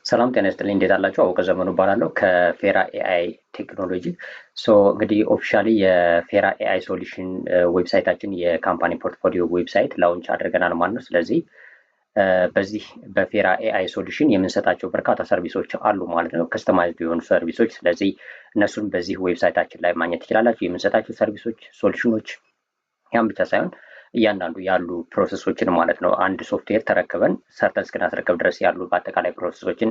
ሰላም ጤና ይስጥልኝ። እንዴት አላችሁ? አወቀ ዘመኑ እባላለሁ ከፌራ ኤአይ ቴክኖሎጂ። ኦፊሻሊ የፌራ ኤአይ ሶሉሽን ዌብሳይታችን የካምፓኒ ፖርትፎሊዮ ዌብሳይት ላውንች አድርገናል ማለት ነው። ስለዚህ በዚህ በፌራ ኤአይ ሶሉሽን የምንሰጣቸው በርካታ ሰርቪሶች አሉ ማለት ነው፣ ከስተማይዝድ የሆኑ ሰርቪሶች። ስለዚህ እነሱን በዚህ ዌብሳይታችን ላይ ማግኘት ትችላላችሁ። የምንሰጣቸው ሰርቪሶች፣ ሶሉሽኖች ያን ብቻ ሳይሆን እያንዳንዱ ያሉ ፕሮሰሶችን ማለት ነው፣ አንድ ሶፍትዌር ተረክበን ሰርተን እስክናስረከብ ድረስ ያሉ በአጠቃላይ ፕሮሰሶችን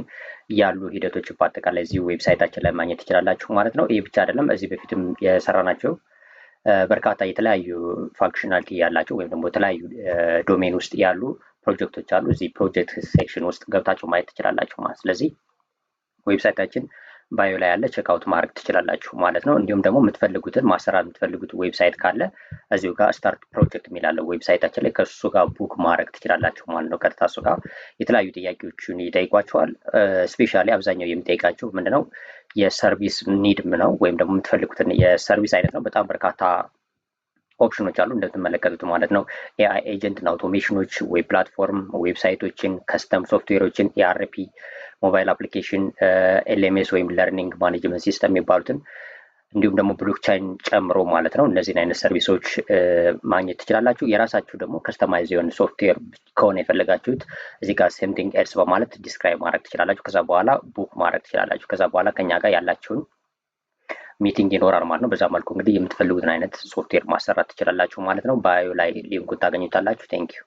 ያሉ ሂደቶችን በአጠቃላይ እዚህ ዌብሳይታችን ላይ ማግኘት ትችላላችሁ ማለት ነው። ይህ ብቻ አይደለም፣ እዚህ በፊትም የሰራናቸው በርካታ የተለያዩ ፋንክሽናሊቲ ያላቸው ወይም ደግሞ የተለያዩ ዶሜን ውስጥ ያሉ ፕሮጀክቶች አሉ። እዚህ ፕሮጀክት ሴክሽን ውስጥ ገብታችሁ ማየት ትችላላችሁ ማለት። ስለዚህ ዌብሳይታችን ባዮ ላይ ያለ ቼክአውት ማድረግ ትችላላችሁ ማለት ነው። እንዲሁም ደግሞ የምትፈልጉትን ማሰራት የምትፈልጉት ዌብሳይት ካለ እዚሁ ጋር ስታርት ፕሮጀክት የሚላለው ዌብሳይታችን ላይ ከሱ ጋር ቡክ ማድረግ ትችላላችሁ ማለት ነው። ቀጥታ እሱ ጋር የተለያዩ ጥያቄዎችን ይጠይቋቸዋል። ስፔሻሊ አብዛኛው የሚጠይቃችሁ ምንድነው የሰርቪስ ኒድም ነው፣ ወይም ደግሞ የምትፈልጉትን የሰርቪስ አይነት ነው። በጣም በርካታ ኦፕሽኖች አሉ እንደምትመለከቱት ማለት ነው። ኤአይ ኤጀንት እና አውቶሜሽኖች፣ ዌብ ፕላትፎርም፣ ዌብሳይቶችን፣ ከስተም ሶፍትዌሮችን፣ ኤአርፒ፣ ሞባይል አፕሊኬሽን፣ ኤልኤምኤስ ወይም ለርኒንግ ማኔጅመንት ሲስተም የሚባሉትን እንዲሁም ደግሞ ብሎክቻይን ጨምሮ ማለት ነው። እነዚህን አይነት ሰርቪሶች ማግኘት ትችላላችሁ። የራሳችሁ ደግሞ ከስተማይዝ የሆነ ሶፍትዌር ከሆነ የፈለጋችሁት እዚህ ጋር ሴምቲንግ ኤልስ በማለት ዲስክራይብ ማድረግ ትችላላችሁ። ከዛ በኋላ ቡክ ማድረግ ትችላላችሁ። ከዛ በኋላ ከኛ ጋር ያላችሁን ሚቲንግ ይኖራል ማለት ነው። በዛ መልኩ እንግዲህ የምትፈልጉትን አይነት ሶፍትዌር ማሰራት ትችላላችሁ ማለት ነው። ባዮ ላይ ሊንኩን ታገኙታላችሁ። ቴንክ ዩ